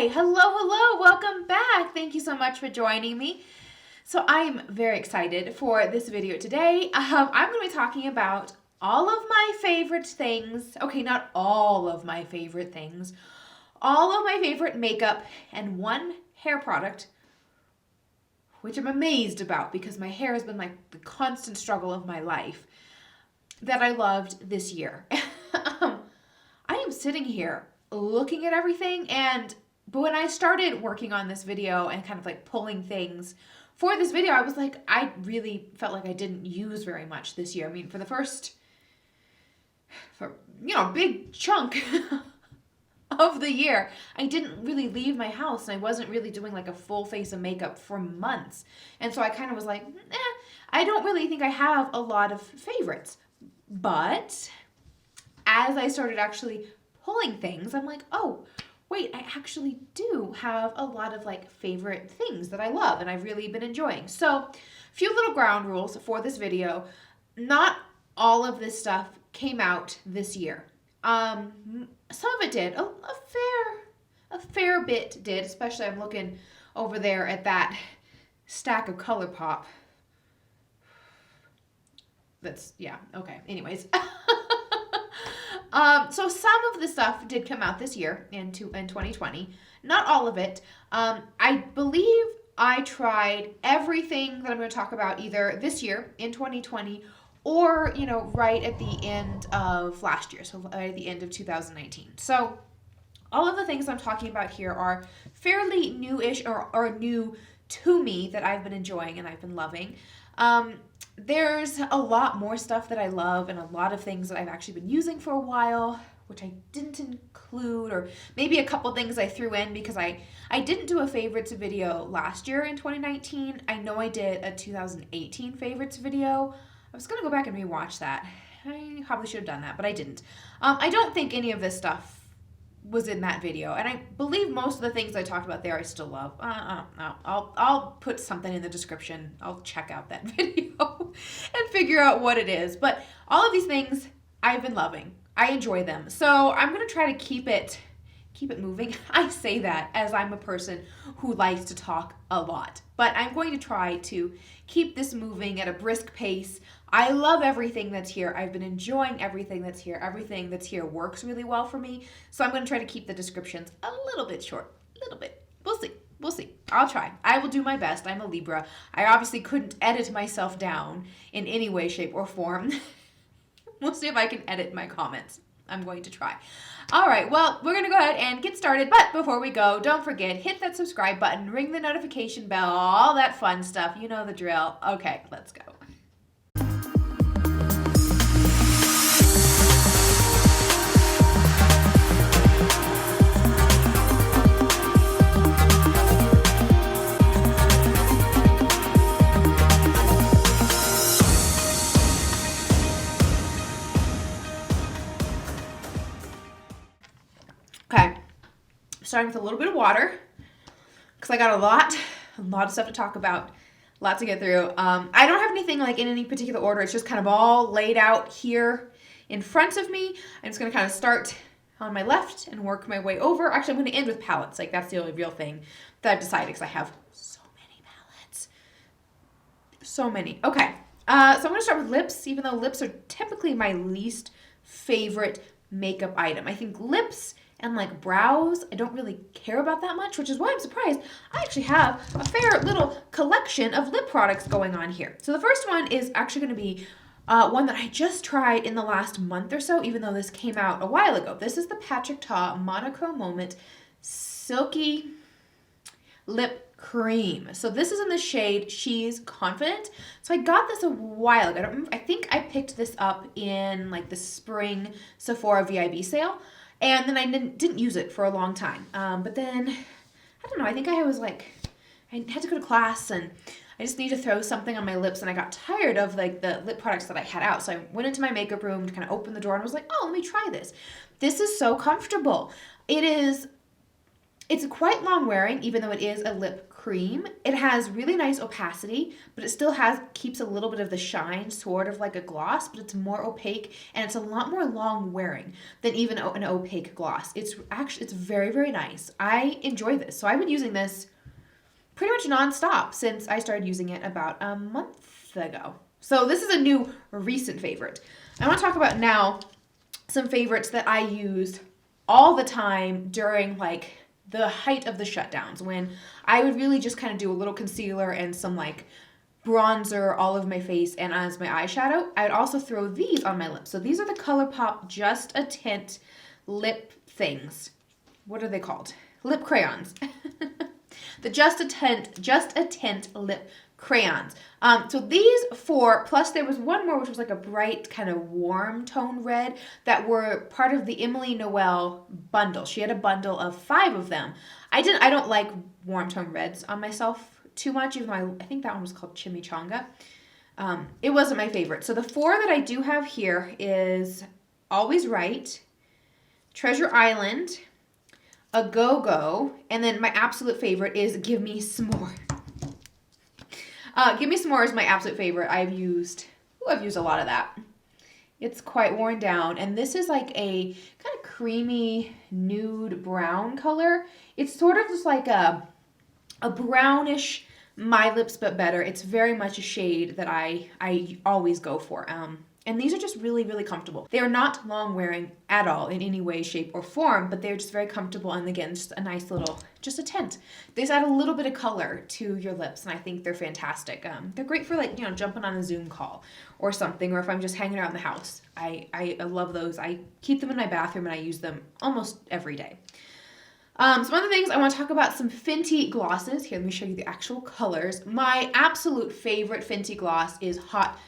Hi, hello, welcome back. Thank you so much for joining me. So I'm very excited for this video today. I'm going to be talking about all of my favorite things. Okay, not all of my favorite things. All of my favorite makeup and one hair product, which I'm amazed about because my hair has been like the constant struggle of my life, that I loved this year. I am sitting here looking at everything, but when I started working on this video and kind of like pulling things for this video, I was like, I really felt like I didn't use very much this year. I mean, for big chunk of the year, I didn't really leave my house and I wasn't really doing like a full face of makeup for months. And so I kind of was like, I don't really think I have a lot of favorites. But as I started actually pulling things, I'm like, oh, wait, I actually do have a lot of like favorite things that I love and I've really been enjoying. So a few little ground rules for this video. Not all of this stuff came out this year. Some of it did. A fair bit did, especially I'm looking over there at that stack of Colourpop. Okay. Anyways. So some of the stuff did come out this year in 2020. Not all of it. I believe I tried everything that I'm going to talk about either this year in 2020 or, right at the end of last year. So right at the end of 2019. So all of the things I'm talking about here are fairly newish or new to me that I've been enjoying and I've been loving. There's a lot more stuff that I love and a lot of things that I've actually been using for a while, which I didn't include, or maybe a couple things I threw in because I didn't do a favorites video last year in 2019. I know I did a 2018 favorites video. I was going to go back and rewatch that. I probably should have done that, but I didn't. I don't think any of this stuff was in that video, and I believe most of the things I talked about there I still love. I'll put something in the description. I'll check out that video and figure out what it is. But all of these things I've been loving. I enjoy them. So I'm going to try to keep it moving. I say that as I'm a person who likes to talk a lot, but I'm going to try to keep this moving at a brisk pace. I love everything that's here. I've been enjoying everything that's here. Everything that's here works really well for me. So I'm going to try to keep the descriptions a little bit short. A little bit. We'll see. I'll try. I will do my best. I'm a Libra. I obviously couldn't edit myself down in any way, shape, or form. We'll see if I can edit my comments. I'm going to try. All right, well, we're going to go ahead and get started. But before we go, don't forget, hit that subscribe button, ring the notification bell, all that fun stuff. You know the drill. Okay, let's go. Okay, starting with a little bit of water because I got a lot of stuff to talk about, a lot to get through. I don't have anything like in any particular order. It's just kind of all laid out here in front of me. I'm just going to kind of start on my left and work my way over. Actually, I'm going to end with palettes. Like that's the only real thing that I've decided because I have so many palettes. So many. Okay, so I'm going to start with lips, even though lips are typically my least favorite makeup item. I think lips and like brows, I don't really care about that much, which is why I'm surprised I actually have a fair little collection of lip products going on here. So the first one is actually going to be one that I just tried in the last month or so, even though this came out a while ago. This is the Patrick Ta Monochrome Moment Silky Lip Cream. So this is in the shade She's Confident. So I got this a while ago. I think I picked this up in like the spring Sephora VIB sale. And then I didn't use it for a long time. But then, I don't know, I think I had to go to class and I just need to throw something on my lips and I got tired of like the lip products that I had out. So I went into my makeup room to kind of open the door and was like, oh, let me try this. This is so comfortable. It is It's quite long wearing, even though it is a lip cream. It has really nice opacity, but it still keeps a little bit of the shine, sort of like a gloss, but it's more opaque, and it's a lot more long wearing than even an opaque gloss. It's very, very nice. I enjoy this. So I've been using this pretty much nonstop since I started using it about a month ago. So this is a new recent favorite. I want to talk about now some favorites that I used all the time during like the height of the shutdowns, when I would really just kind of do a little concealer and some like bronzer all over my face and as my eyeshadow. I'd also throw these on my lips. So these are the Colourpop Just a Tint lip things. What are they called? Lip crayons. The Just a Tint lip crayons. So these four, plus there was one more which was like a bright kind of warm tone red, that were part of the Emily Noel bundle. She had a bundle of 5 of them. I don't like warm tone reds on myself too much, even though I think that one was called Chimichanga. It wasn't my favorite. So the 4 that I do have here is Always Right, Treasure Island, A Go-Go, and then my absolute favorite is Gimme S'more. Gimme S'more is my absolute favorite. I've used a lot of that. It's quite worn down, and this is like a kind of creamy nude brown color. It's sort of just like a brownish My Lips But Better. It's very much a shade that I always go for. And these are just really, really comfortable. They are not long wearing at all in any way, shape, or form, but they're just very comfortable, and again, just a nice little, just a tint. They just add a little bit of color to your lips, and I think they're fantastic. They're great for like, jumping on a Zoom call or something, or if I'm just hanging around the house. I love those. I keep them in my bathroom, and I use them almost every day. Some other things, I want to talk about some Fenty glosses. Here, let me show you the actual colors. My absolute favorite Fenty gloss is Hot.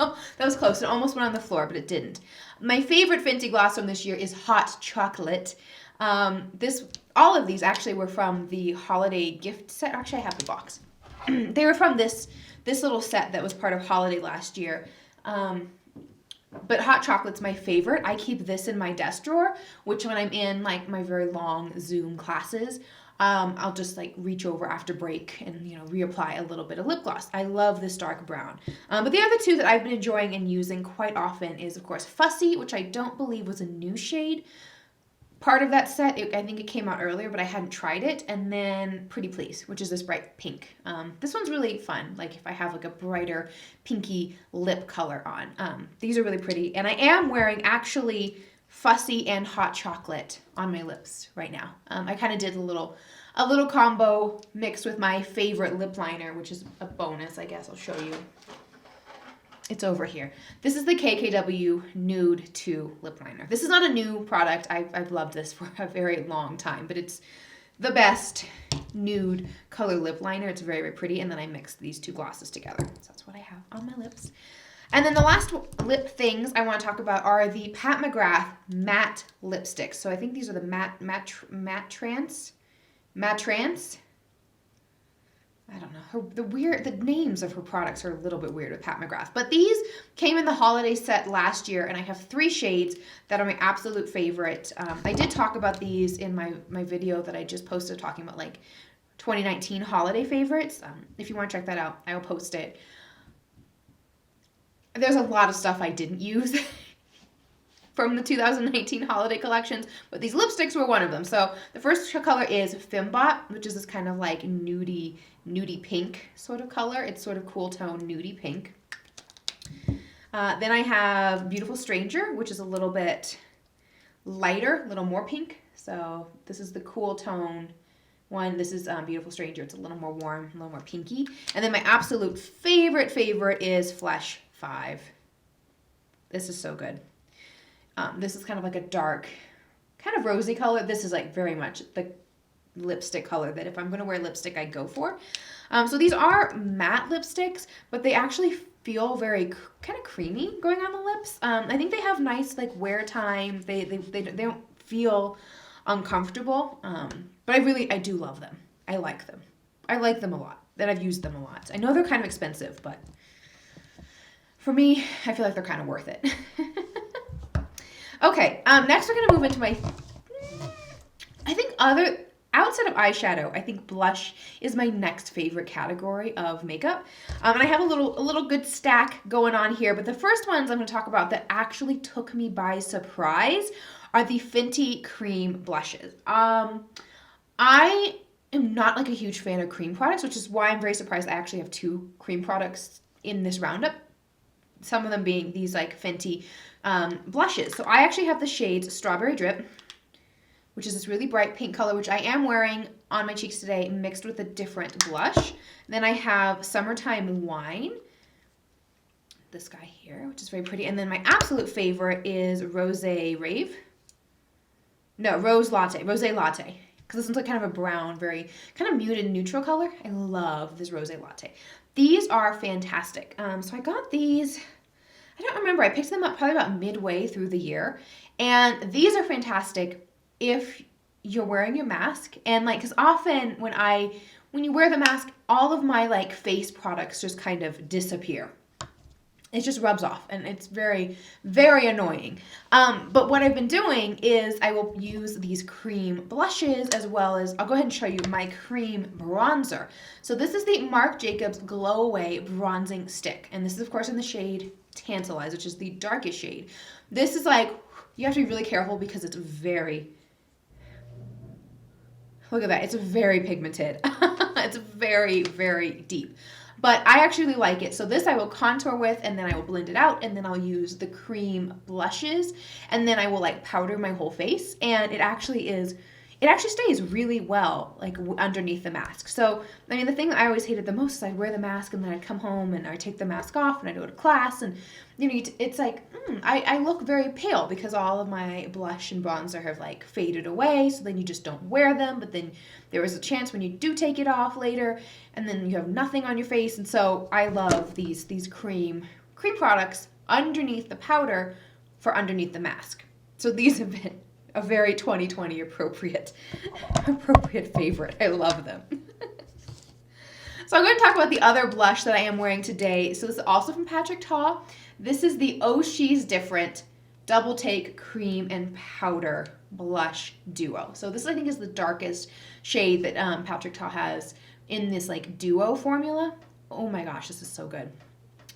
Oh, that was close. It almost went on the floor, but it didn't. My favorite Fenty gloss from this year is Hot Chocolate. All of these actually were from the holiday gift set. Actually, I have the box. They were from this little set that was part of holiday last year. But Hot Chocolate's my favorite. I keep this in my desk drawer, which when I'm in like my very long Zoom classes, I'll just like reach over after break and reapply a little bit of lip gloss. I love this dark brown. But the other 2 that I've been enjoying and using quite often is of course Fussy, which I don't believe was a new shade. Part of that set, I think it came out earlier, but I hadn't tried it. And then Pretty Please, which is this bright pink. This one's really fun. Like if I have like a brighter pinky lip color on. These are really pretty. And I am wearing actually Fussy and Hot Chocolate on my lips right now. I kind of did a little combo mixed with my favorite lip liner, which is a bonus, I guess. I'll show you. It's over here. This is the KKW Nude 2 lip liner. This is not a new product. I've loved this for a very long time, but it's the best nude color lip liner. It's very, very pretty. And then I mixed these 2 glosses together. So that's what I have on my lips. And then the last lip things I want to talk about are the Pat McGrath matte lipsticks. So I think these are the Mattetrance. I don't know. The names of her products are a little bit weird with Pat McGrath. But these came in the holiday set last year, and I have 3 shades that are my absolute favorite. I did talk about these in my video that I just posted talking about like 2019 holiday favorites. If you want to check that out, I will post it. There's a lot of stuff I didn't use from the 2019 holiday collections, but these lipsticks were one of them. So the first color is Fembot, which is this kind of like nudie pink sort of color. It's sort of cool tone nudie pink. Then I have Beautiful Stranger, which is a little bit lighter, a little more pink. So this is the cool tone one. This is Beautiful Stranger. It's a little more warm, a little more pinky. And then my absolute favorite is Flesh 5. This is so good. This is kind of like a dark, kind of rosy color. This is like very much the lipstick color that if I'm going to wear lipstick, I go for. So these are matte lipsticks, but they actually feel very kind of creamy going on the lips. I think they have nice like wear time. They don't feel uncomfortable. But I do love them. I like them. I like them a lot. And I've used them a lot. I know they're kind of expensive, but for me, I feel like they're kind of worth it. Okay, next we're going to move into I think outside of eyeshadow, I think blush is my next favorite category of makeup. And I have a little good stack going on here, but the first ones I'm going to talk about that actually took me by surprise are the Fenty cream blushes. I am not like a huge fan of cream products, which is why I'm very surprised I actually have 2 cream products in this roundup. Some of them being these like Fenty blushes. So I actually have the shades Strawberry Drip, which is this really bright pink color, which I am wearing on my cheeks today, mixed with a different blush. Then I have Summertime Wine, this guy here, which is very pretty. And then my absolute favorite is Rosé Latte. Because this one's like kind of a brown, very kind of muted neutral color. I love this Rosé Latte. These are fantastic. So I got these, I don't remember, I picked them up probably about midway through the year. And these are fantastic if you're wearing your mask. And like, because often when you wear the mask, all of my like face products just kind of disappear. It just rubs off and it's very, very annoying. But what I've been doing is I will use these cream blushes as well as, I'll go ahead and show you my cream bronzer. So this is the Marc Jacobs Glow Away Bronzing Stick. And this is of course in the shade Tantalize, which is the darkest shade. This is like, you have to be really careful because it's very, look at that, it's very pigmented. It's very, very deep. But I actually like it. So this I will contour with and then I will blend it out and then I'll use the cream blushes and then I will like powder my whole face and it actually stays really well like underneath the mask. So, I mean, the thing that I always hated the most is I'd wear the mask and then I'd come home and I'd take the mask off and I'd go to class and, you know, it's like, I look very pale because all of my blush and bronzer have like faded away. So then you just don't wear them. But then there is a chance when you do take it off later and then you have nothing on your face. And so I love these cream products underneath the powder for underneath the mask. So these have been a very 2020 appropriate favorite. I love them. So I'm going to talk about the other blush that I am wearing today. So this is also from Patrick Ta. This is the Oh She's Different Double Take Cream and Powder Blush Duo. So this I think is the darkest shade that Patrick Ta has in this like duo formula. Oh my gosh, this is so good.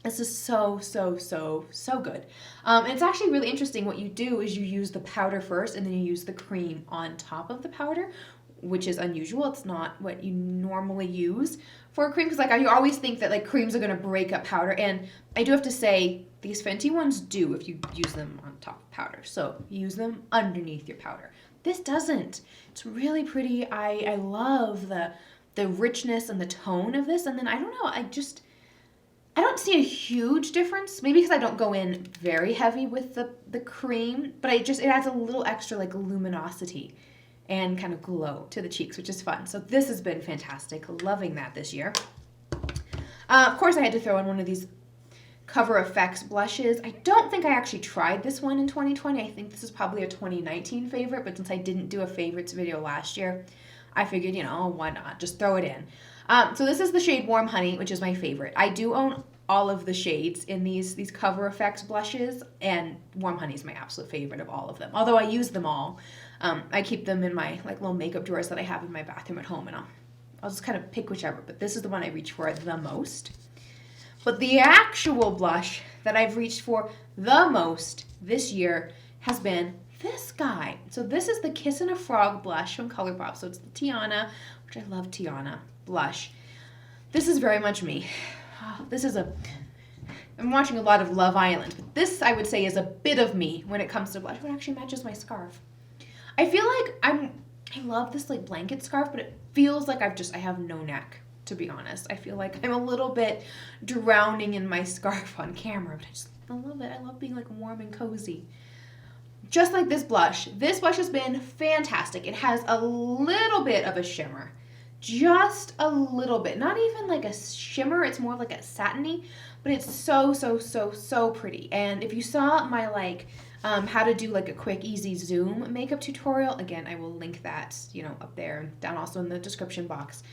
This is so, so, so, so good. And it's actually really interesting. What you do is you use the powder first and then you use the cream on top of the powder, which is unusual. It's not what you normally use for a cream because like you always think that like creams are going to break up powder. And I do have to say these Fenty ones do if you use them on top of powder. So use them underneath your powder. This doesn't. It's really pretty. I love the richness and the tone of this. And then I don't know, I don't see a huge difference, maybe because I don't go in very heavy with the cream, but it adds a little extra like luminosity and kind of glow to the cheeks, which is fun. So this has been fantastic, loving that this year. Of course, I had to throw in one of these Cover FX blushes. I don't think I actually tried this one in 2020. I think this is probably a 2019 favorite, but since I didn't do a favorites video last year, I figured, you know, why not? Just throw it in. So this is the shade Warm Honey, which is my favorite. I do own all of the shades in these Cover FX blushes, and Warm Honey is my absolute favorite of all of them. Although I use them all, I keep them in my like little makeup drawers that I have in my bathroom at home, and I'll just kind of pick whichever. But this is the one I reach for the most. But the actual blush that I've reached for the most this year has been this guy. So this is the Kissin' a Frog blush from Colourpop. So it's the Tiana, which I love Tiana blush. This is very much me. I'm watching a lot of Love Island, but this I would say is a bit of me when it comes to blush. It actually matches my scarf. I feel like I love this like blanket scarf, but it feels like I have no neck, to be honest. I feel like I'm a little bit drowning in my scarf on camera, but I love it. I love being like warm and cozy. Just like this blush. This blush has been fantastic. It has a little bit of a shimmer. Just a little bit. Not even like a shimmer. It's more like a satiny, but it's so, so, so, so pretty. And if you saw my like how to do like a quick easy zoom makeup tutorial, again, I will link that, you know, up there and down also in the description box.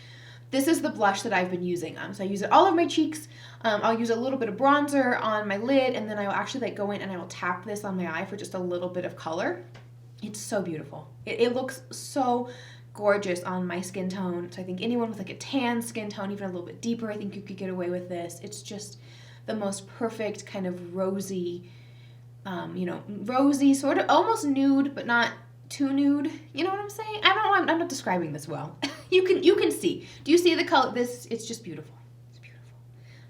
This is the blush that I've been using. So I use it all over my cheeks. I'll use a little bit of bronzer on my lid, and then I will actually like go in and I will tap this on my eye for just a little bit of color. It's so beautiful. It looks so gorgeous on my skin tone. So I think anyone with like a tan skin tone, even a little bit deeper, I think you could get away with this. It's just the most perfect kind of rosy, you know, rosy, sort of almost nude, but not too nude. You know what I'm saying? I don't know. I'm not describing this well. You can see. Do you see the color? This, it's just beautiful. It's beautiful.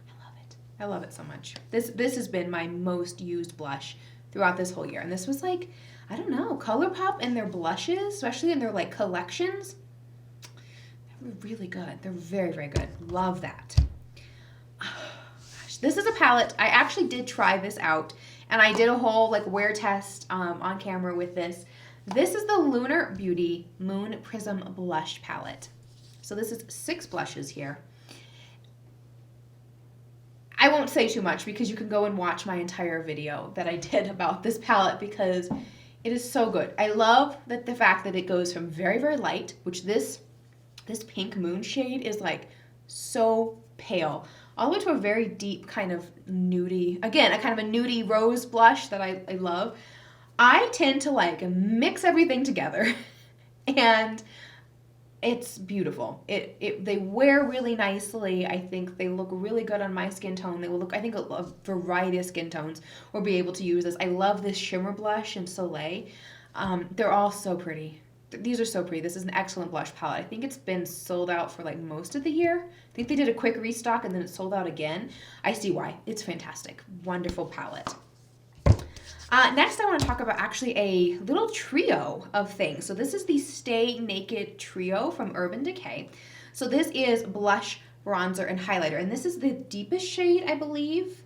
I love it. I love it so much. This has been my most used blush throughout this whole year. And this was like, I don't know, Colourpop and their blushes, especially in their like collections, they're really good. They're very, very good. Love that. Gosh, this is a palette. I actually did try this out, and I did a whole like wear test on camera with this. This is the Lunar Beauty Moon Prism Blush Palette. So this is 6 blushes here. I won't say too much because you can go and watch my entire video that I did about this palette because it is so good. I love that the fact that it goes from very, very light, which this pink moon shade is like so pale, all the way to a very deep kind of nudie, again, a kind of a nudie rose blush that I love. I tend to like mix everything together and it's beautiful. They wear really nicely. I think they look really good on my skin tone. They will look, I think a variety of skin tones will be able to use this. I love this shimmer blush in Soleil. They're all so pretty. These are so pretty. This is an excellent blush palette. I think it's been sold out for like most of the year. I think they did a quick restock and then it sold out again. I see why. It's fantastic. Wonderful palette. Next, I want to talk about actually a little trio of things. So this is the Stay Naked Trio from Urban Decay. So this is blush, bronzer, and highlighter. And this is the deepest shade, I believe.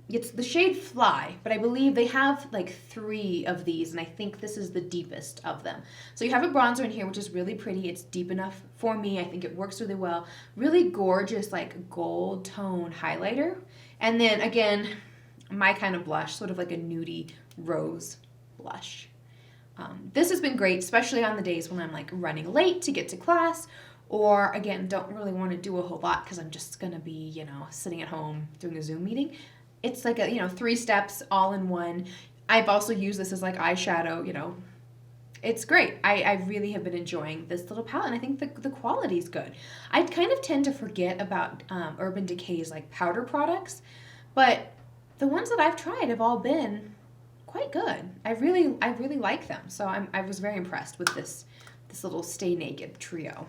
It's the shade Fly, but I believe they have like 3 of these, and I think this is the deepest of them. So you have a bronzer in here, which is really pretty. It's deep enough for me. I think it works really well. Really gorgeous, like gold tone highlighter. And then again, my kind of blush, sort of like a nudie rose blush. This has been great, especially on the days when I'm like running late to get to class, or again, don't really want to do a whole lot because I'm just going to be, you know, sitting at home doing a Zoom meeting. It's like a, you know, 3 steps all in one. I've also used this as like eyeshadow, you know. It's great. I really have been enjoying this little palette, and I think the quality is good. I kind of tend to forget about Urban Decay's like powder products, but the ones that I've tried have all been quite good. I really like them. So I was very impressed with this little Stay Naked trio.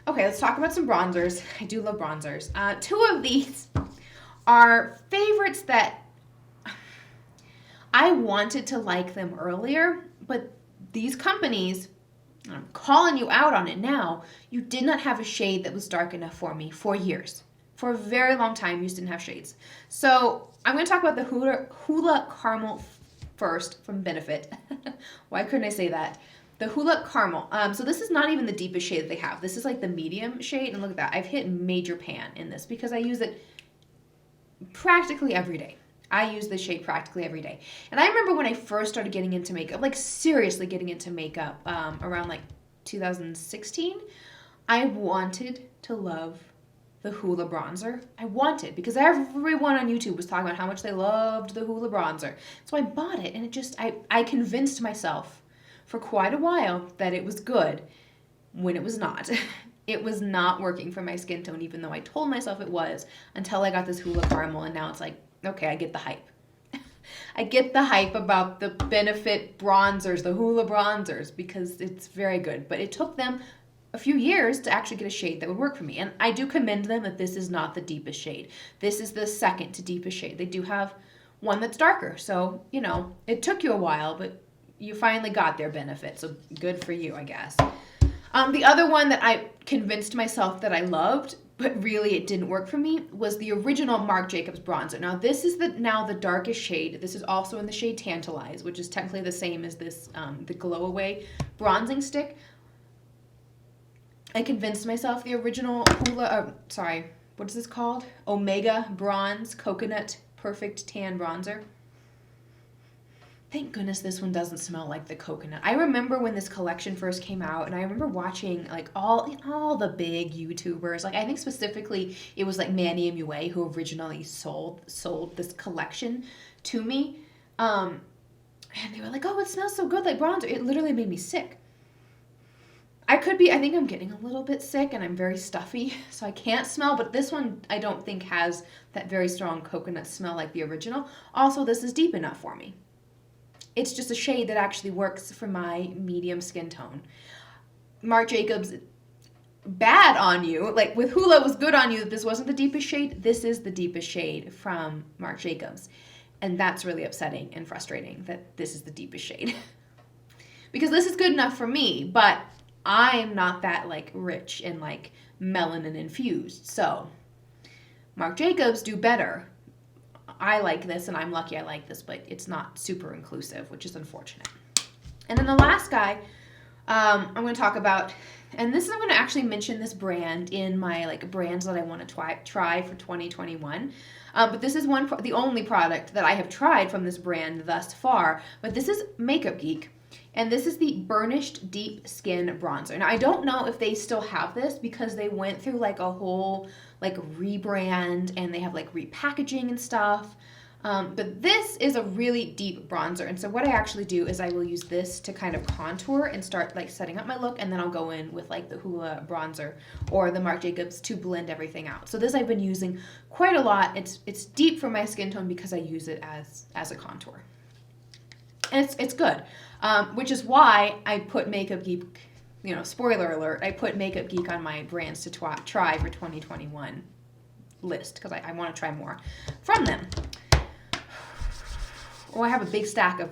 Okay, let's talk about some bronzers. I do love bronzers. 2 of these are favorites that I wanted to like them earlier, but these companies, I'm calling you out on it now, you did not have a shade that was dark enough for me for years. For a very long time, you just didn't have shades. So I'm going to talk about the Hula Caramel first from Benefit. Why couldn't I say that? The Hula Caramel. So this is not even the deepest shade that they have. This is like the medium shade. And look at that. I've hit major pan in this because I use it practically every day. I use this shade practically every day. And I remember when I first started getting into makeup, like seriously getting into makeup around like 2016, I wanted to love the Hula bronzer. I wanted, because everyone on YouTube was talking about how much they loved the Hula bronzer. So I bought it, and it just, I convinced myself for quite a while that it was good when it was not. It was not working for my skin tone, even though I told myself it was, until I got this Hula Caramel, and now it's like, okay, I get the hype. I get the hype about the Benefit bronzers, the Hula bronzers, because it's very good. But it took them a few years to actually get a shade that would work for me. And I do commend them that this is not the deepest shade. This is the second to deepest shade. They do have one that's darker. So, you know, it took you a while, but you finally got their Benefit. So good for you, I guess. The other one that I convinced myself that I loved, but really it didn't work for me, was the original Marc Jacobs bronzer. Now this is now the darkest shade. This is also in the shade Tantalize, which is technically the same as this, the Glow Away bronzing stick. I convinced myself the original what is this called? Omega Bronze Coconut Perfect Tan Bronzer. Thank goodness this one doesn't smell like the coconut. I remember when this collection first came out, and I remember watching like all the big YouTubers. Like I think specifically it was like Manny MUA who originally sold this collection to me. And they were like, "Oh, it smells so good like bronzer." It literally made me sick. I think I'm getting a little bit sick and I'm very stuffy, so I can't smell, but this one I don't think has that very strong coconut smell like the original. Also, this is deep enough for me. It's just a shade that actually works for my medium skin tone. Marc Jacobs, bad on you. Like with Hula, it was good on you that this wasn't the deepest shade. This is the deepest shade from Marc Jacobs. And that's really upsetting and frustrating that this is the deepest shade. Because this is good enough for me, but I'm not that like rich and like melanin infused. So Marc Jacobs do better. I like this and I'm lucky I like this, but it's not super inclusive, which is unfortunate. And then the last guy I'm going to talk about, and I'm going to actually mention this brand in my like brands that I want to try for 2021. But this is the only product that I have tried from this brand thus far. But this is Makeup Geek, and this is the Burnished Deep Skin Bronzer. Now I don't know if they still have this because they went through like a whole like rebrand and they have like repackaging and stuff. But this is a really deep bronzer. And so what I actually do is I will use this to kind of contour and start like setting up my look. And then I'll go in with like the Hoola bronzer or the Marc Jacobs to blend everything out. So this I've been using quite a lot. It's deep for my skin tone because I use it as a contour. And it's good, which is why I put Makeup Geek, spoiler alert, I put Makeup Geek on my brands to try for 2021 list because I want to try more from them. Oh, I have a big stack of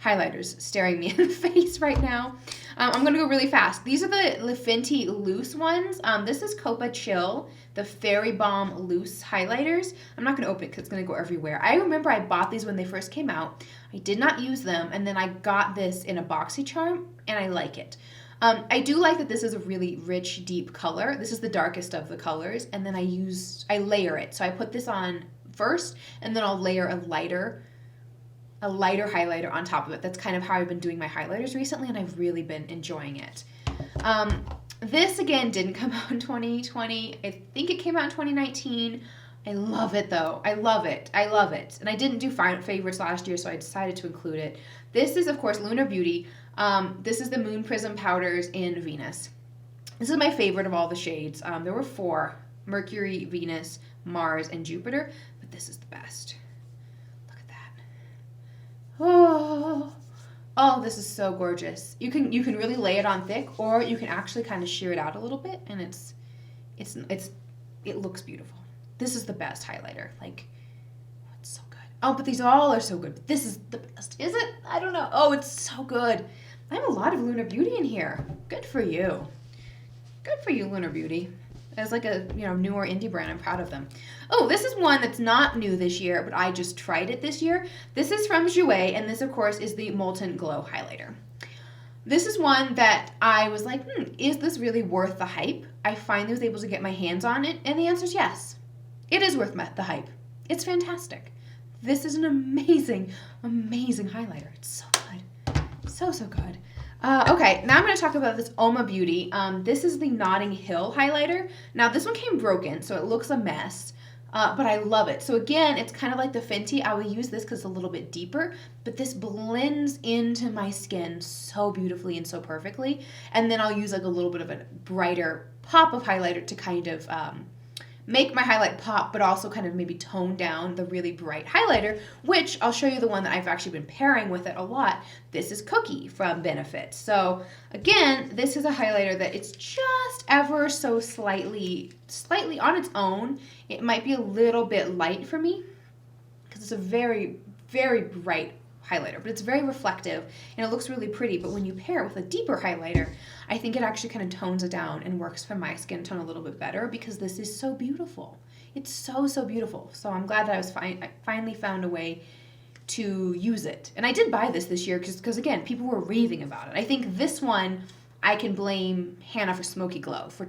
highlighters staring me in the face right now. I'm going to go really fast. These are the Fenty loose ones. This is Copa Chill, the Fairy Balm loose highlighters. I'm not going to open it because it's going to go everywhere. I remember I bought these when they first came out. I did not use them, and then I got this in a BoxyCharm, and I like it. I do like that this is a really rich, deep color. This is the darkest of the colors, and then I layer it. So I put this on first, and then I'll layer a lighter highlighter on top of it. That's kind of how I've been doing my highlighters recently, and I've really been enjoying it. This, again, didn't come out in 2020. I think it came out in 2019. I love it, though. I love it. I love it. And I didn't do favorites last year, so I decided to include it. This is, of course, Lunar Beauty. This is the Moon Prism powders in Venus. This is my favorite of all the shades. There were 4, Mercury, Venus, Mars, and Jupiter, but this is the best. Look at that. Oh, this is so gorgeous. You can really lay it on thick, or you can actually kind of sheer it out a little bit, and it looks beautiful. This is the best highlighter. Like, oh, it's so good. Oh, but these all are so good. But this is the best. Is it? I don't know. Oh, it's so good. I have a lot of Lunar Beauty in here. Good for you. Good for you, Lunar Beauty. As like a newer indie brand, I'm proud of them. Oh, this is one that's not new this year, but I just tried it this year. This is from Jouer, and this, of course, is the Molten Glow highlighter. This is one that I was like, is this really worth the hype? I finally was able to get my hands on it, and the answer is yes. It is worth the hype. It's fantastic. This is an amazing, amazing highlighter. It's so good. So, so good. Okay, now I'm going to talk about this Oma Beauty. This is the Notting Hill highlighter. Now, this one came broken, so it looks a mess, but I love it. So again, it's kind of like the Fenty. I will use this because it's a little bit deeper, but this blends into my skin so beautifully and so perfectly. And then I'll use like a little bit of a brighter pop of highlighter to kind of make my highlight pop, but also kind of maybe tone down the really bright highlighter, which I'll show you the one that I've actually been pairing with it a lot. This is Cookie from Benefit. So again, this is a highlighter that it's just ever so slightly on its own. It might be a little bit light for me because it's a very, very bright highlighter, but it's very reflective and it looks really pretty. But when you pair it with a deeper highlighter, I think it actually kind of tones it down and works for my skin tone a little bit better because this is so beautiful. It's so, so beautiful. So I'm glad that I finally found a way to use it. And I did buy this year because again, people were raving about it. I think this one, I can blame Hannah for Smoky Glow, from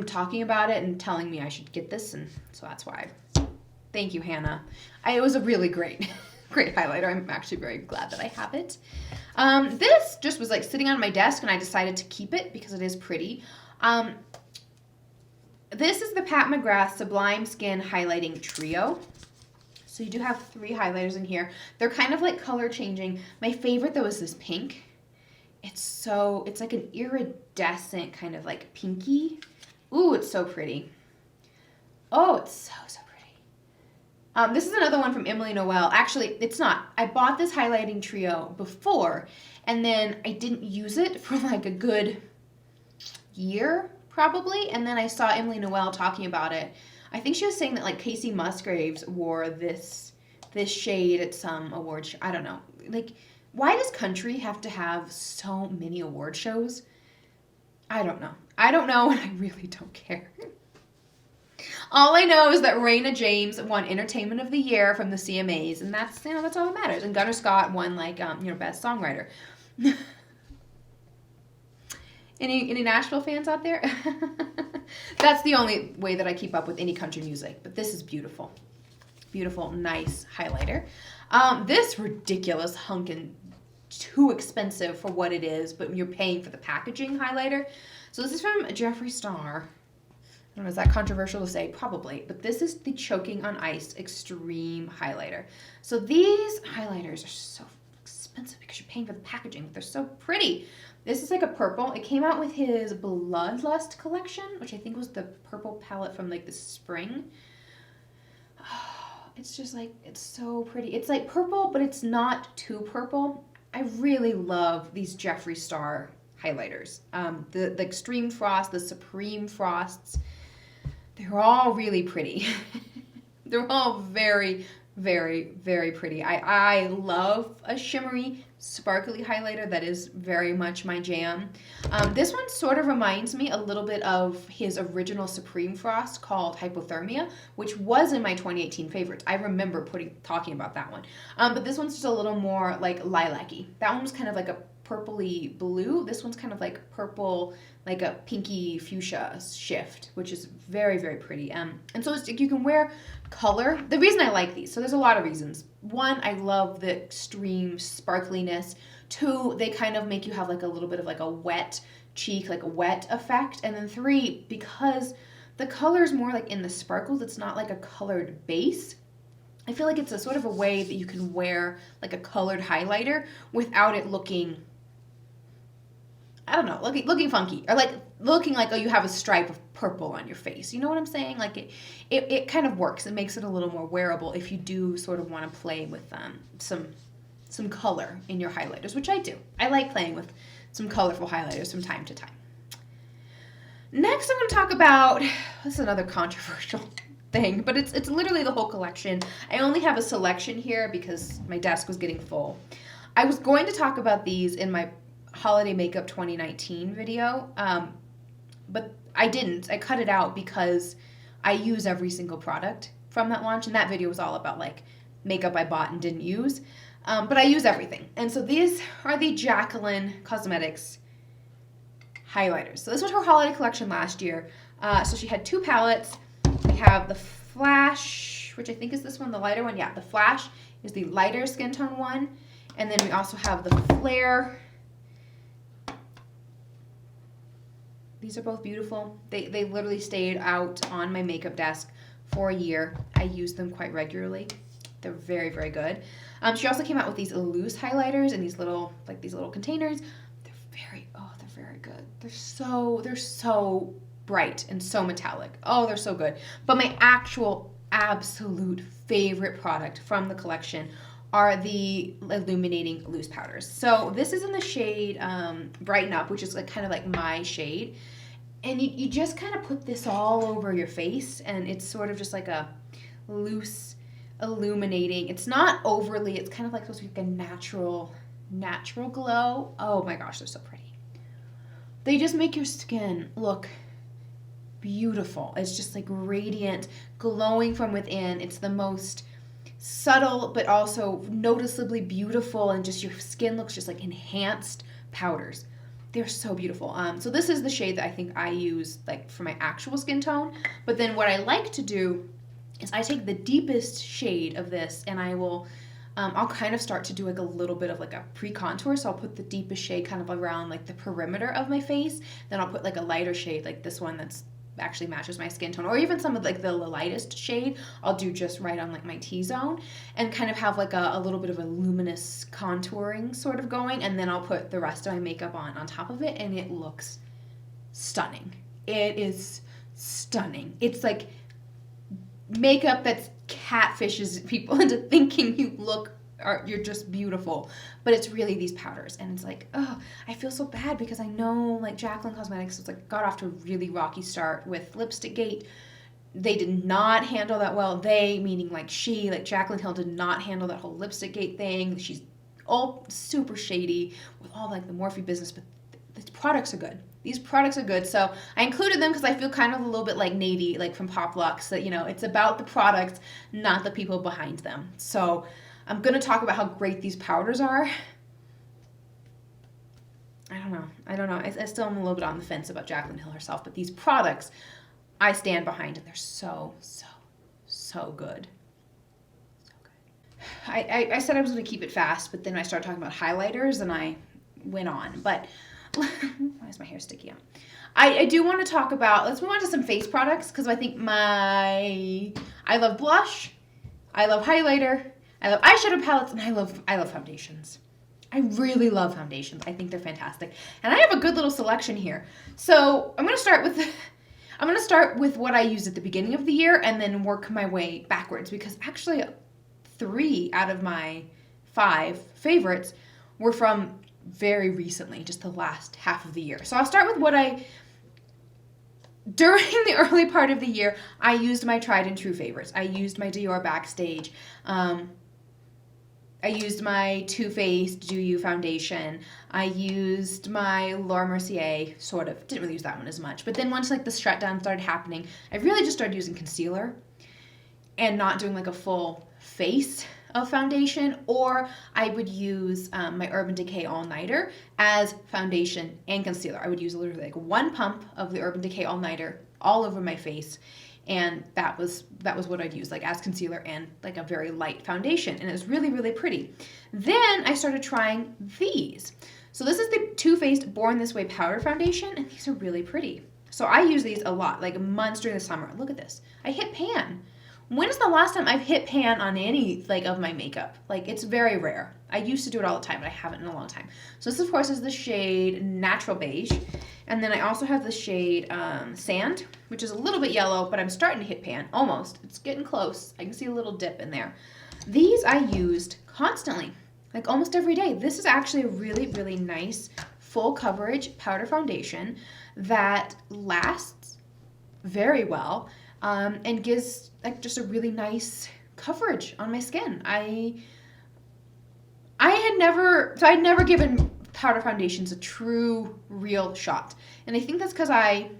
talking about it and telling me I should get this. And so that's why. Thank you, Hannah. It was a really great highlighter. I'm actually very glad that I have it. This just was like sitting on my desk and I decided to keep it because it is pretty. This is the Pat McGrath Sublime Skin Highlighting Trio. So you do have 3 highlighters in here. They're kind of like color changing. My favorite though is this pink. It's like an iridescent kind of like pinky. Ooh, it's so pretty. Oh, it's so pretty. This is another one from Emily Noel. Actually, it's not. I bought this highlighting trio before, and then I didn't use it for like a good year, probably. And then I saw Emily Noel talking about it. I think she was saying that like Casey Musgraves wore this shade at some award show. I don't know. Like, why does country have to have so many award shows? I don't know. I don't know, and I really don't care. All I know is that Raina James won Entertainment of the Year from the CMAs, and that's all that matters. And Gunnar Scott won like Best Songwriter. Any Nashville fans out there? That's the only way that I keep up with any country music. But this is beautiful. Beautiful, nice highlighter. This ridiculous hunkin' too expensive for what it is, but you're paying for the packaging highlighter. So this is from Jeffree Star. I don't know, is that controversial to say? Probably. But this is the Choking on Ice Extreme Highlighter. So these highlighters are so expensive because you're paying for the packaging, but they're so pretty. This is like a purple. It came out with his Bloodlust collection, which I think was the purple palette from like the spring. It's just like, it's so pretty. It's like purple, but it's not too purple. I really love these Jeffree Star highlighters. The Extreme Frost, the Supreme Frosts, they're all really pretty. They're all very, very, very pretty. I love a shimmery, sparkly highlighter. That is very much my jam. This one sort of reminds me a little bit of his original Supreme Frost called Hypothermia, which was in my 2018 favorites. I remember talking about that one. But this one's just a little more like lilac-y. That one was kind of like a purpley blue. This one's kind of like purple, like a pinky fuchsia shift, which is very, very pretty. And so you can wear color. The reason I like these, so there's a lot of reasons. One, I love the extreme sparkliness. Two, they kind of make you have like a little bit of like a wet cheek, like a wet effect. And then three, because the color is more like in the sparkles, it's not like a colored base. I feel like it's a sort of a way that you can wear like a colored highlighter without it looking, I don't know, looking funky, or like looking like, oh, you have a stripe of purple on your face. You know what I'm saying? Like it kind of works. It makes it a little more wearable if you do sort of want to play with some color in your highlighters, which I do. I like playing with some colorful highlighters from time to time. Next, I'm going to talk about, this is another controversial thing, but it's literally the whole collection. I only have a selection here because my desk was getting full. I was going to talk about these in my Holiday Makeup 2019 video, but I didn't. I cut it out because I use every single product from that launch, and that video was all about like makeup I bought and didn't use, but I use everything. And so these are the Jacqueline Cosmetics highlighters. So this was her holiday collection last year. So she had two palettes. We have the Flash, which I think is this one, the lighter one. Yeah, the Flash is the lighter skin tone one. And then we also have the Flare. These are both beautiful. They literally stayed out on my makeup desk for a year. I use them quite regularly. They're very, very good. She also came out with these loose highlighters in these little containers. They're very good. They're so bright and so metallic. Oh, they're so good. But my actual absolute favorite product from the collection are the illuminating loose powders. So this is in the shade Brighten Up, which is like kind of like my shade. And you just kind of put this all over your face, and it's sort of just like a loose illuminating. It's not overly, it's kind of like supposed to be like a natural glow. Oh my gosh, they're so pretty. They just make your skin look beautiful. It's just like radiant, glowing from within. It's the most subtle but also noticeably beautiful, and just your skin looks just like enhanced powders. They're so beautiful. So this is the shade that I think I use like for my actual skin tone. But then what I like to do is I take the deepest shade of this, and I will I'll kind of start to do like a little bit of like a pre-contour. So I'll put the deepest shade kind of around like the perimeter of my face. Then I'll put like a lighter shade like this one that's actually matches my skin tone, or even some of like the lightest shade I'll do just right on like my T-zone and kind of have like a little bit of a luminous contouring sort of going, and then I'll put the rest of my makeup on top of it, and it looks stunning. It is stunning. It's like makeup that's catfishes people into thinking you're just beautiful, but it's really these powders, and it's like, oh, I feel so bad because I know like Jaclyn Cosmetics was like got off to a really rocky start with Lipstick Gate. They did not handle that well. They, meaning like Jaclyn Hill, did not handle that whole Lipstick Gate thing. She's all super shady with all like the Morphe business, but the products are good. These products are good, so I included them because I feel kind of a little bit like Nady, like from Pop Lux, that, you know, it's about the products, not the people behind them. So I'm going to talk about how great these powders are. I don't know. I still am a little bit on the fence about Jaclyn Hill herself, but these products, I stand behind, and they're so, so, so good. So good. I said I was going to keep it fast, but then I started talking about highlighters, and I went on, but why is my hair sticky on? I do want to talk about, let's move on to some face products, because I think I love blush, I love highlighter, I love eyeshadow palettes, and I love foundations. I really love foundations. I think they're fantastic. And I have a good little selection here. So I'm going to start with what I used at the beginning of the year and then work my way backwards, because actually 3 out of my 5 favorites were from very recently, just the last half of the year. So I'll start with during the early part of the year, I used my tried and true favorites. I used my Dior Backstage. I used my Too Faced Do You foundation. I used my Laura Mercier, sort of. Didn't really use that one as much. But then once like the shutdown started happening, I really just started using concealer and not doing like a full face of foundation. Or I would use my Urban Decay All Nighter as foundation and concealer. I would use literally like 1 pump of the Urban Decay All Nighter all over my face. And that was what I'd use, like as concealer and like a very light foundation. And it was really, really pretty. Then I started trying these. So this is the Too Faced Born This Way Powder Foundation, and these are really pretty. So I use these a lot, like months during the summer. Look at this. I hit pan. When is the last time I've hit pan on any like of my makeup? Like, it's very rare. I used to do it all the time, but I haven't in a long time. So this, of course, is the shade Natural Beige. And then I also have the shade Sand, which is a little bit yellow, but I'm starting to hit pan. Almost. It's getting close. I can see a little dip in there. These I used constantly, like almost every day. This is actually a really, really nice full coverage powder foundation that lasts very well and gives like just a really nice coverage on my skin. I'd never given powder foundations a true, real shot. And I think that's because I,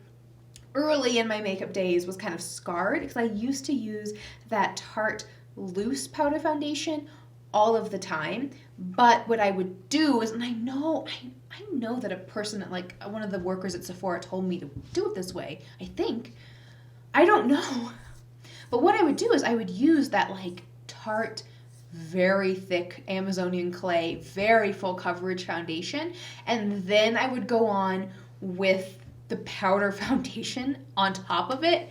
early in my makeup days, was kind of scarred because I used to use that Tarte loose powder foundation all of the time. But what I would do is, and I know that a person at like one of the workers at Sephora told me to do it this way, I think. I don't know. But what I would do is I would use that like Tarte very thick Amazonian clay, very full coverage foundation, and then I would go on with the powder foundation on top of it.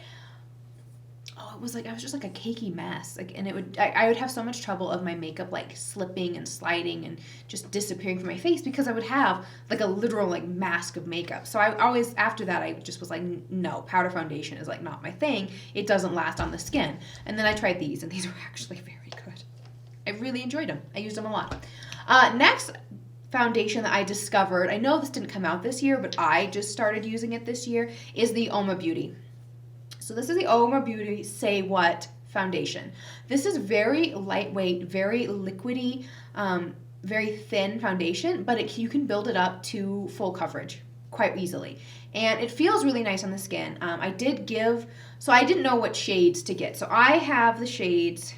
Oh, it was like I was just like a cakey mess. Like, and I would have so much trouble of my makeup like slipping and sliding and just disappearing from my face because I would have like a literal like mask of makeup. So I always, after that, I just was like, no, powder foundation is like not my thing. It doesn't last on the skin. And then I tried these, and these were actually very good. I really enjoyed them. I used them a lot. Next foundation that I discovered, I know this didn't come out this year, but I just started using it this year, is the Oma Beauty. So this is the Oma Beauty Say What foundation. This is very lightweight, very liquidy, very thin foundation, but you can build it up to full coverage quite easily. And it feels really nice on the skin. I didn't know what shades to get. So I have the shades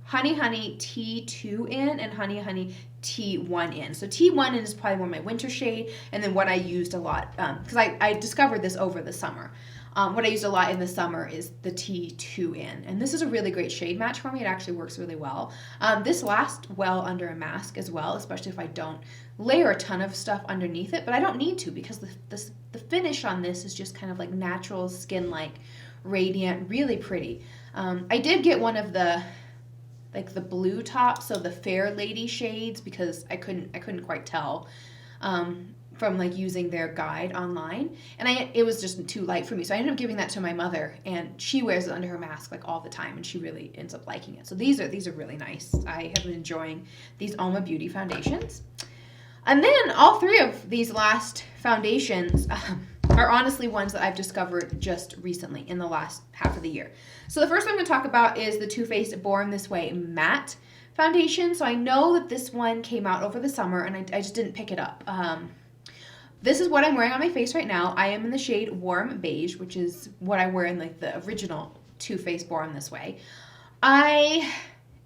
Honey Honey T2 in and Honey Honey T1 in. So T1 in is probably more my winter shade, and then what I used a lot, because I discovered this over the summer. What I used a lot in the summer is the T2N, and this is a really great shade match for me. It actually works really well. This lasts well under a mask as well, especially if I don't layer a ton of stuff underneath it, but I don't need to because the finish on this is just kind of like natural skin-like, radiant, really pretty. I did get one of the blue tops, so the Fair Lady shades, because I couldn't quite tell from like using their guide online, and it was just too light for me, so I ended up giving that to my mother, and she wears it under her mask like all the time, and she really ends up liking it. So these are really nice. I have been enjoying these Alma Beauty foundations. And then all three of these last foundations are honestly ones that I've discovered just recently in the last half of the year. So the first one I'm going to talk about is the Too Faced Born This Way Matte Foundation. So I know that this one came out over the summer, and I just didn't pick it up. This is what I'm wearing on my face right now. I am in the shade Warm Beige, which is what I wear in like the original Too Faced Born This Way. I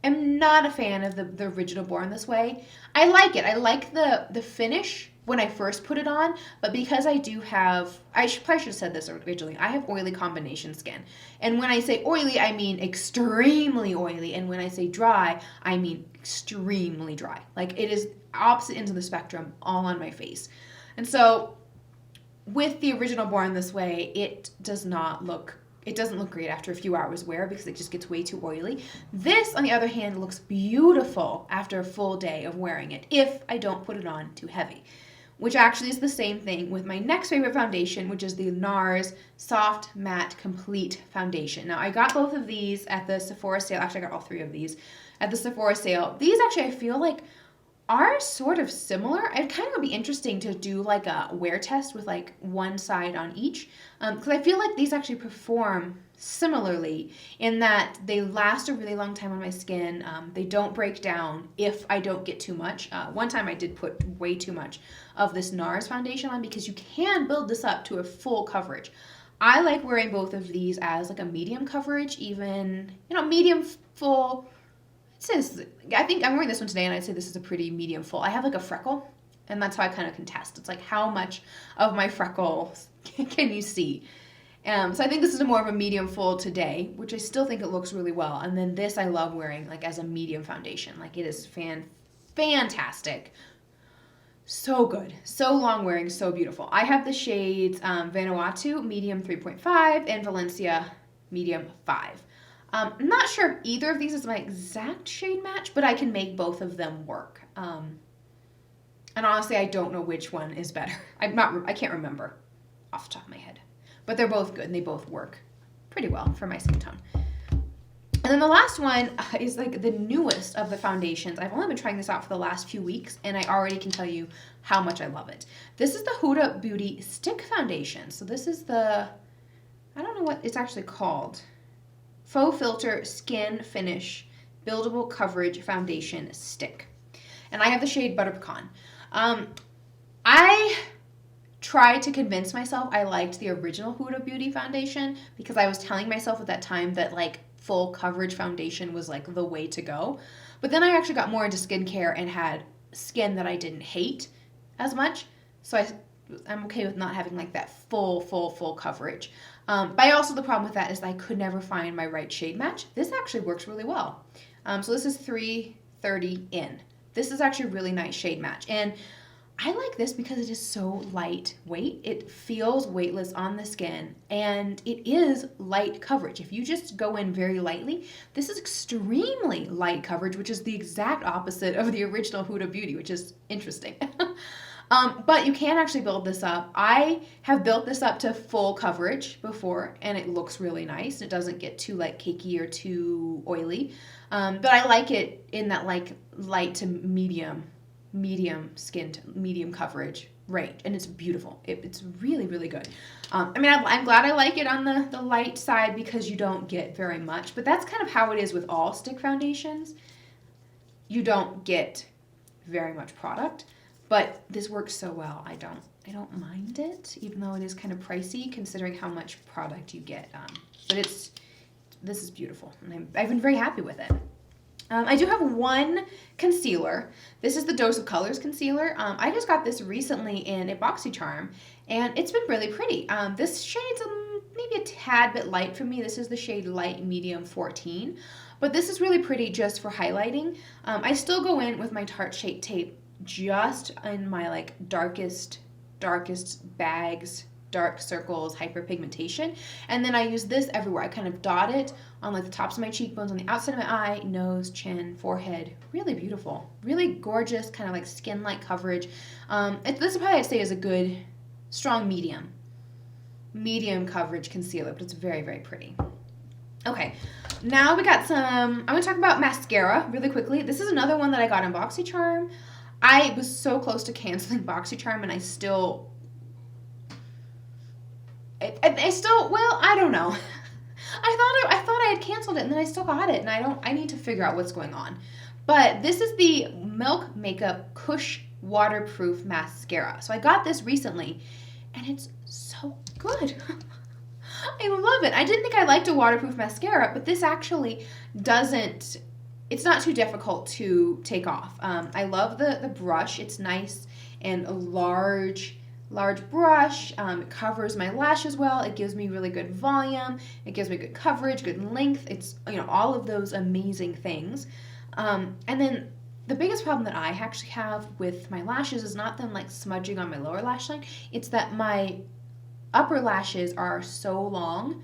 am not a fan of the original Born This Way. I like it. I like the finish when I first put it on, but because I do have, probably should have said this originally, I have oily combination skin. And when I say oily, I mean extremely oily. And when I say dry, I mean extremely dry. Like it is opposite ends of the spectrum all on my face. And so with the original Born This Way, it doesn't look great after a few hours wear because it just gets way too oily. This, on the other hand, looks beautiful after a full day of wearing it if I don't put it on too heavy, which actually is the same thing with my next favorite foundation, which is the NARS Soft Matte Complete Foundation. Now, I got both of these at the Sephora sale. Actually, I got all three of these at the Sephora sale. These actually, I feel like, are sort of similar. It kind of would be interesting to do like a wear test with like one side on each, because I feel like these actually perform similarly in that they last a really long time on my skin. They don't break down if I don't get too much. One time I did put way too much of this NARS foundation on because you can build this up to a full coverage. I like wearing both of these as like a medium coverage, even, medium full. I think I'm wearing this one today, and I'd say this is a pretty medium full. I have like a freckle, and that's how I kind of can test. It's like how much of my freckles can you see? So I think this is more of a medium full today, which I still think it looks really well. And then this I love wearing like as a medium foundation. Like it is fantastic. So good. So long wearing, so beautiful. I have the shades Vanuatu medium 3.5 and Valencia medium 5. I'm not sure if either of these is my exact shade match, but I can make both of them work. And honestly, I don't know which one is better. I can't remember off the top of my head. But they're both good, and they both work pretty well for my skin tone. And then the last one is like the newest of the foundations. I've only been trying this out for the last few weeks, and I already can tell you how much I love it. This is the Huda Beauty Stick Foundation. So this is I don't know what it's actually called. Faux Filter Skin Finish Buildable Coverage Foundation Stick. And I have the shade Butter Pecan. I tried to convince myself I liked the original Huda Beauty foundation because I was telling myself at that time that like full coverage foundation was like the way to go. But then I actually got more into skincare and had skin that I didn't hate as much. So I'm okay with not having like that full coverage. But also the problem with that is I could never find my right shade match. This actually works really well. So this is 330 in. This is actually a really nice shade match. And I like this because it is so lightweight. It feels weightless on the skin, and it is light coverage. If you just go in very lightly, this is extremely light coverage, which is the exact opposite of the original Huda Beauty, which is interesting. But you can actually build this up. I have built this up to full coverage before, and it looks really nice. It doesn't get too like cakey or too oily, but I like it in that like light to medium skin to medium coverage range, and it's beautiful. It's really, really good. I'm glad I like it on the light side because you don't get very much, but that's kind of how it is with all stick foundations. You don't get very much product. But this works so well. I don't mind it, even though it is kind of pricey considering how much product you get. But this is beautiful, and I've been very happy with it. I do have one concealer. This is the Dose of Colors concealer. I just got this recently in a BoxyCharm, and it's been really pretty. This shade's maybe a tad bit light for me. This is the shade Light Medium 14. But this is really pretty just for highlighting. I still go in with my Tarte Shape Tape just in my like darkest bags, dark circles, hyperpigmentation. And then I use this everywhere. I kind of dot it on like the tops of my cheekbones, on the outside of my eye, nose, chin, forehead. Really beautiful. Really gorgeous, kind of like skin-like coverage. This probably I'd say is a good, strong medium coverage concealer, but it's very, very pretty. Okay, now we got some, I'm going to talk about mascara really quickly. This is another one that I got in BoxyCharm. I was so close to canceling BoxyCharm, and I still, well, I don't know. I thought I had canceled it, and then I still got it, and I need to figure out what's going on. But this is the Milk Makeup Kush Waterproof Mascara. So I got this recently, and it's so good. I love it. I didn't think I liked a waterproof mascara, but this actually doesn't, it's not too difficult to take off. I love the brush. It's nice and a large brush. It covers my lashes well. It gives me really good volume. It gives me good coverage, good length. It's, you know, all of those amazing things. And then the biggest problem that I actually have with my lashes is not them like smudging on my lower lash line. It's that my upper lashes are so long,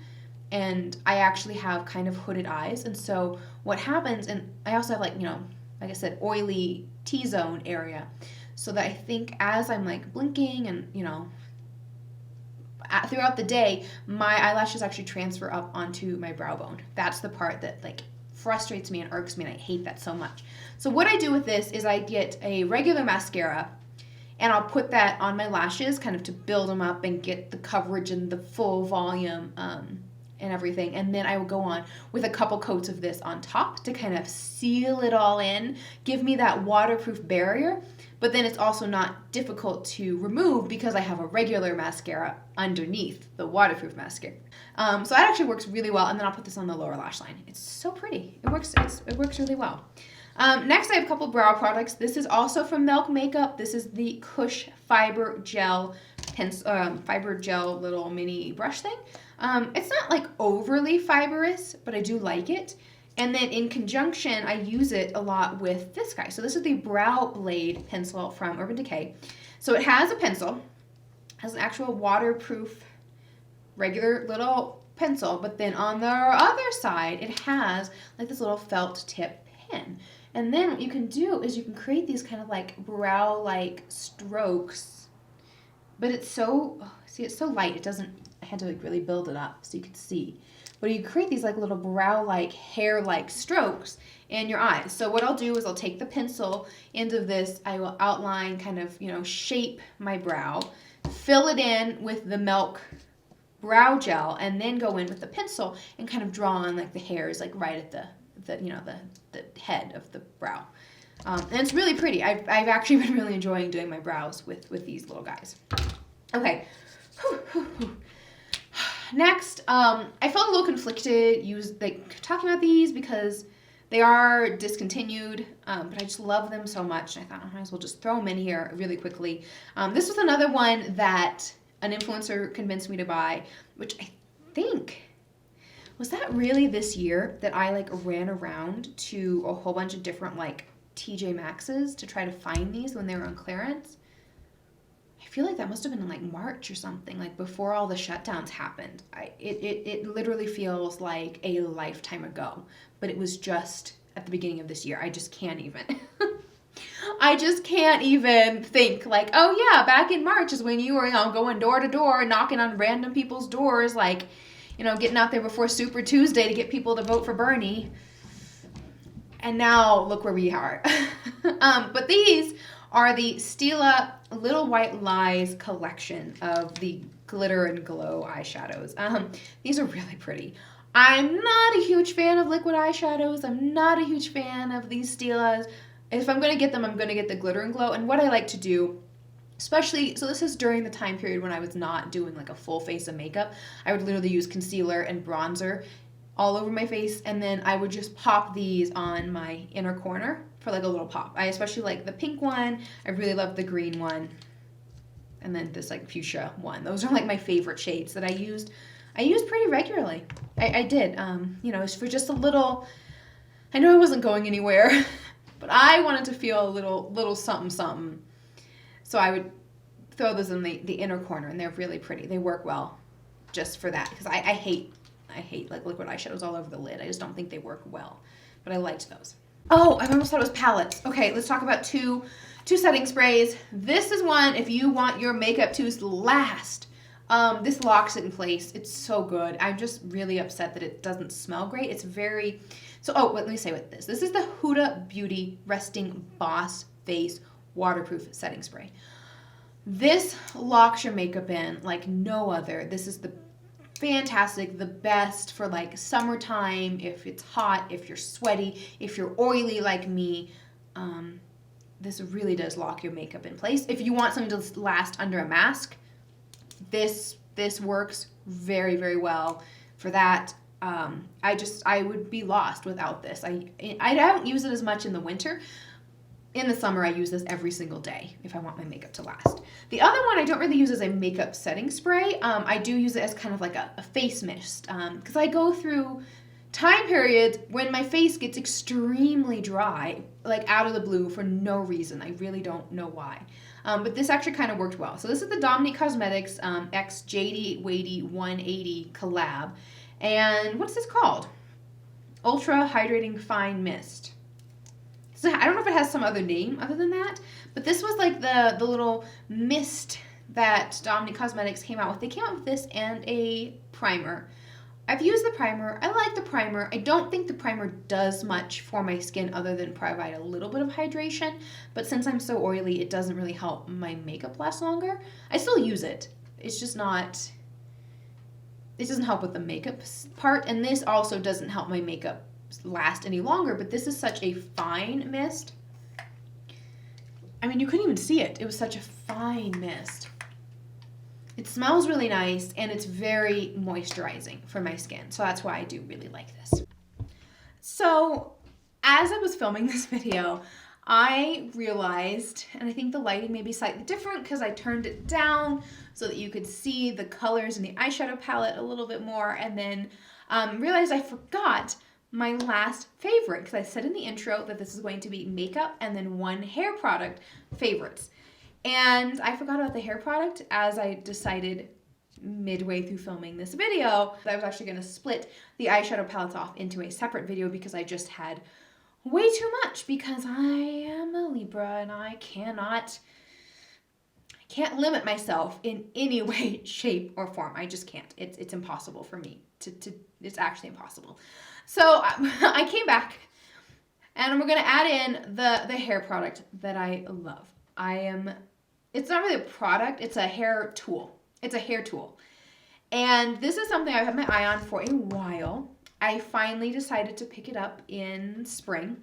and I actually have kind of hooded eyes. And so what happens, and I also have like, you know, like I said, oily T-zone area. So that I think as I'm like blinking and, you know, throughout the day, my eyelashes actually transfer up onto my brow bone. That's the part that like frustrates me and irks me, and I hate that so much. So what I do with this is I get a regular mascara, and I'll put that on my lashes kind of to build them up and get the coverage and the full volume and everything. And then I will go on with a couple coats of this on top to kind of seal it all in, give me that waterproof barrier. But then it's also not difficult to remove because I have a regular mascara underneath the waterproof mascara. So that actually works really well. And then I'll put this on the lower lash line. It's so pretty. It works really well. Next, I have a couple brow products. This is also from Milk Makeup. This is the Kush Fiber Gel little mini brush thing. It's not like overly fibrous, but I do like it. And then in conjunction, I use it a lot with this guy. So this is the Brow Blade pencil from Urban Decay. So it has a pencil, has an actual waterproof regular little pencil, but then on the other side, it has like this little felt tip pen. And then what you can do is you can create these kind of like brow-like strokes, but it's so, see, it's so light, it doesn't, I had to like really build it up so you could see. But you create these like little brow-like, hair-like strokes in your eyes. So what I'll do is I'll take the pencil end of this, I will outline, kind of, you know, shape my brow, fill it in with the Milk brow gel, and then go in with the pencil and kind of draw on like the hairs, like right at the head of the brow. And it's really pretty. I've actually been really enjoying doing my brows with these little guys. Okay. Next, I felt a little conflicted talking about these because they are discontinued, but I just love them so much. I thought I might as well just throw them in here really quickly. This was another one that an influencer convinced me to buy, which I think, was that really this year that I like ran around to a whole bunch of different like TJ Maxx's to try to find these when they were on clearance? I feel like that must have been in like March or something, like before all the shutdowns happened. It literally feels like a lifetime ago, but it was just at the beginning of this year. I just can't even. I just can't even think like, oh yeah, back in March is when you were, you know, going door to door, knocking on random people's doors, like, you know, getting out there before Super Tuesday to get people to vote for Bernie. And now look where we are. But these are the Stila Little White Lies collection of the glitter and glow eyeshadows. These are really pretty. I'm not a huge fan of liquid eyeshadows. I'm not a huge fan of these Stilas. If I'm going to get them, I'm going to get the glitter and glow. And what I like to do, especially, so this is during the time period when I was not doing like a full face of makeup. I would literally use concealer and bronzer all over my face, and then I would just pop these on my inner corner for like a little pop. I especially like the pink one. I really love the green one. And then this like fuchsia one. Those are like my favorite shades that I used. I use pretty regularly. I did, you know, for just a little, I know I wasn't going anywhere, but I wanted to feel a little something something. So I would throw those in the inner corner, and they're really pretty. They work well just for that, because I hate like liquid eyeshadows all over the lid. I just don't think they work well, but I liked those. Oh, I almost thought it was palettes. Okay, let's talk about two setting sprays. This is one if you want your makeup to last. This locks it in place. It's so good. I'm just really upset that it doesn't smell great. It's very, so, oh, let me say what this. This is the Huda Beauty Resting Boss Face Waterproof Setting Spray. This locks your makeup in like no other. This is the fantastic, the best for like summertime, if it's hot, if you're sweaty, if you're oily like me. This really does lock your makeup in place. If you want something to last under a mask, this works very, very well for that. I would be lost without this. I don't use it as much in the winter. In the summer, I use this every single day if I want my makeup to last. The other one I don't really use as a makeup setting spray. I do use it as kind of like a face mist, because I go through time periods when my face gets extremely dry, like out of the blue for no reason. I really don't know why. But this actually kind of worked well. So this is the Dominique Cosmetics X JD Weighty 180 collab. And what's this called? Ultra Hydrating Fine Mist. So I don't know if it has some other name other than that, but this was like the little mist that Dominique Cosmetics came out with. They came out with this and a primer. I've used the primer. I like the primer. I don't think the primer does much for my skin other than provide a little bit of hydration, but since I'm so oily, it doesn't really help my makeup last longer. I still use it. It's just not, it doesn't help with the makeup part, and this also doesn't help my makeup last any longer, but this is such a fine mist. I mean, you couldn't even see it. It was such a fine mist. It smells really nice, and it's very moisturizing for my skin, so that's why I do really like this. So as I was filming this video, I realized, and I think the lighting may be slightly different because I turned it down so that you could see the colors in the eyeshadow palette a little bit more, and then realized I forgot my last favorite, because I said in the intro that this is going to be makeup and then one hair product favorites. And I forgot about the hair product as I decided midway through filming this video that I was actually going to split the eyeshadow palettes off into a separate video because I just had way too much, because I am a Libra and I can't limit myself in any way, shape, or form. I just can't. It's impossible for me to it's actually impossible. So I came back, and we're gonna add in the hair product that I love. It's not really a product, it's a hair tool. It's a hair tool. And this is something I've had my eye on for a while. I finally decided to pick it up in spring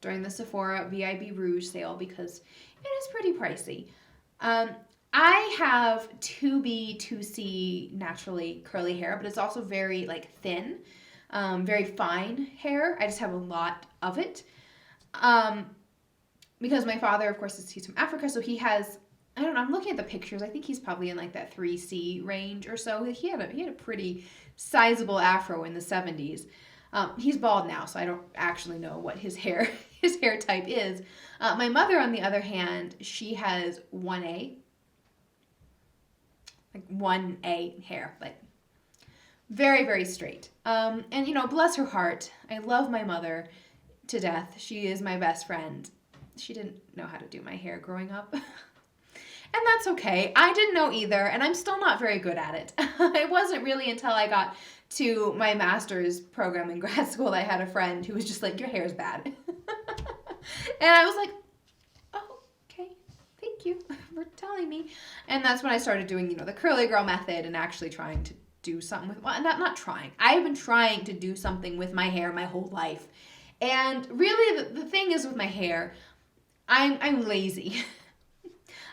during the Sephora VIB Rouge sale because it is pretty pricey. I have 2B, 2C naturally curly hair, but it's also very like thin, very fine hair. I just have a lot of it. Because my father, of course, he's from Africa, so he has, I don't know, I'm looking at the pictures. I think he's probably in like that 3C range or so. He had a pretty sizable afro in the 70s. He's bald now, so I don't actually know what his hair type is. My mother, on the other hand, she has 1A. Like 1A hair, like very, very straight. And you know, bless her heart, I love my mother to death. She is my best friend. She didn't know how to do my hair growing up. And that's okay. I didn't know either, and I'm still not very good at it. It wasn't really until I got to my master's program in grad school that I had a friend who was just like, your hair's bad. And I was like, oh, okay, thank you for telling me. And that's when I started doing, you know, the curly girl method and actually trying to do something with, well, not trying. I've been trying to do something with my hair my whole life. And really the thing is with my hair, I'm lazy.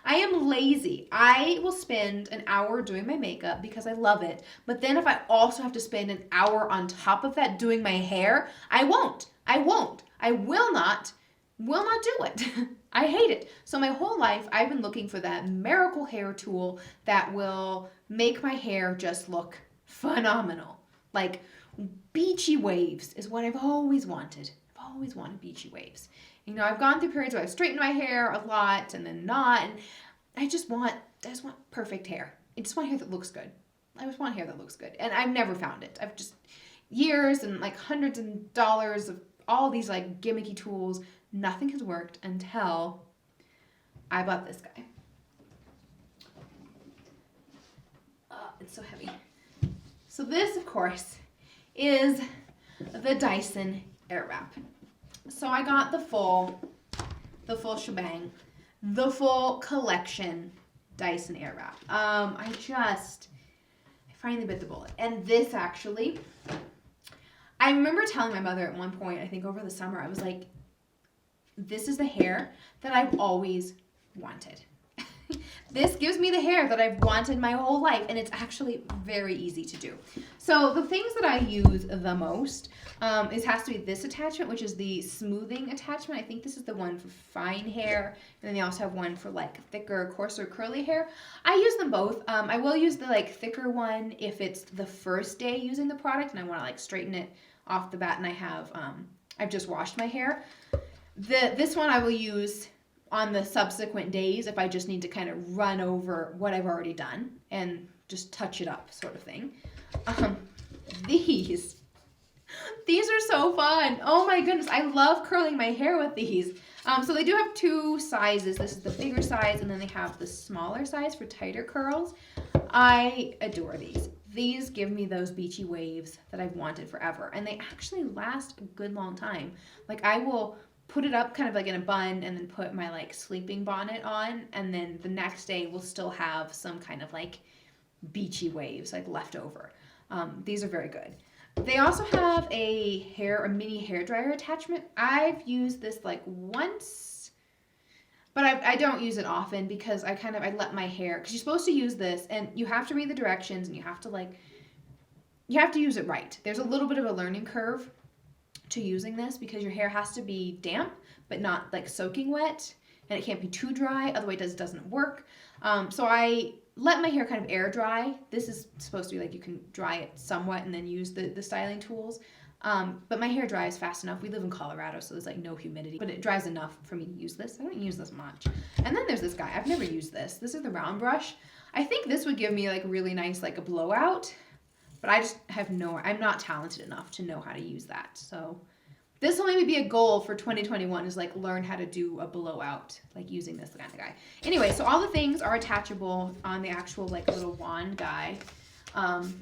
I am lazy. I will spend an hour doing my makeup because I love it. But then if I also have to spend an hour on top of that doing my hair, I won't. I will not do it. I hate it. So my whole life, I've been looking for that miracle hair tool that will make my hair just look phenomenal. Like, beachy waves is what I've always wanted. I've always wanted beachy waves. You know, I've gone through periods where I've straightened my hair a lot and then not, and I just want perfect hair. I just want hair that looks good. I just want hair that looks good. And I've never found it. I've just years and like hundreds of dollars of all these like gimmicky tools. Nothing has worked until I bought this guy. It's so heavy. So this, of course, is the Dyson Airwrap. So I got the full shebang, the full collection Dyson Airwrap. I finally bit the bullet. And this actually, I remember telling my mother at one point, I think over the summer, I was like, this is the hair that I've always wanted. This gives me the hair that I've wanted my whole life, and it's actually very easy to do. So the things that I use the most has to be this attachment, which is the smoothing attachment. I think this is the one for fine hair, and then they also have one for like thicker, coarser, curly hair. I use them both. I will use the like thicker one if it's the first day using the product and I want to like straighten it off the bat, and I've just washed my hair. This one I will use on the subsequent days if I just need to kind of run over what I've already done and just touch it up sort of thing. These are so fun. Oh my goodness, I love curling my hair with these. So they do have two sizes. This is the bigger size, and then they have the smaller size for tighter curls. I adore these. These give me those beachy waves that I've wanted forever, and they actually last a good long time. Like, I will put it up kind of like in a bun and then put my like sleeping bonnet on, and then the next day we'll still have some kind of like beachy waves like left over. These are very good. They also have a mini hair dryer attachment. I've used this like once, but I don't use it often because I let my hair, because you're supposed to use this and you have to read the directions and you have to use it right. There's a little bit of a learning curve to using this because your hair has to be damp but not like soaking wet, and it can't be too dry, otherwise it doesn't work. So I let my hair kind of air dry. This is supposed to be like you can dry it somewhat and then use the styling tools. But my hair dries fast enough. We live in Colorado, so there's like no humidity, but it dries enough for me to use this. I don't use this much. And then there's this guy. I've never used this. This is the round brush. I think this would give me like really nice like a blowout, but I just I'm not talented enough to know how to use that. So this will maybe be a goal for 2021 is like learn how to do a blowout, like using this kind of guy. Anyway, so all the things are attachable on the actual like little wand guy. And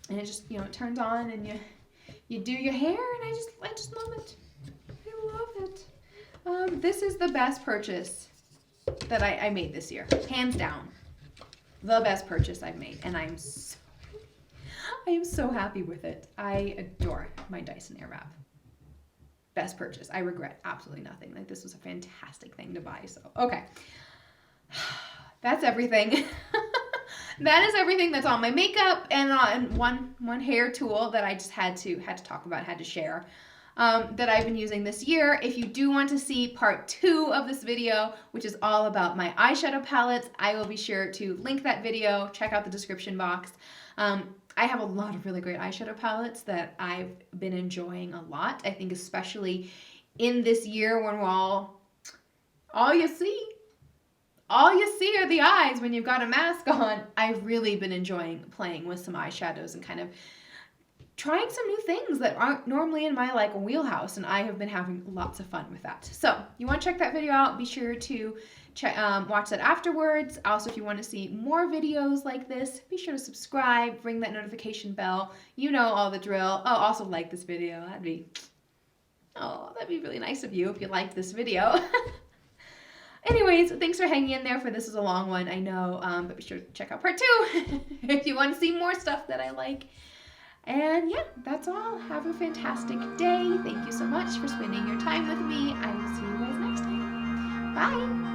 it just, it turns on and you do your hair, and I just love it. I love it. This is the best purchase that I made this year. Hands down. The best purchase I've made. And I am so happy with it. I adore my Dyson Airwrap. Best purchase. I regret absolutely nothing. Like, this was a fantastic thing to buy. So, okay. That's everything. That is everything that's on my makeup and one hair tool that I just had to talk about, had to share, that I've been using this year. If you do want to see part 2 of this video, which is all about my eyeshadow palettes, I will be sure to link that video. Check out the description box. I have a lot of really great eyeshadow palettes that I've been enjoying a lot. I think especially in this year when we're all you see are the eyes when you've got a mask on. I've really been enjoying playing with some eyeshadows and kind of trying some new things that aren't normally in my like wheelhouse, and I have been having lots of fun with that. So you want to check that video out, be sure to watch that afterwards. Also, if you want to see more videos like this, be sure to subscribe, ring that notification bell. You know all the drill. Oh, also like this video. That'd be really nice of you if you liked this video. Anyways, thanks for hanging in there for this is a long one, I know, but be sure to check out part 2 if you want to see more stuff that I like. And yeah, that's all. Have a fantastic day. Thank you so much for spending your time with me. I will see you guys next time. Bye!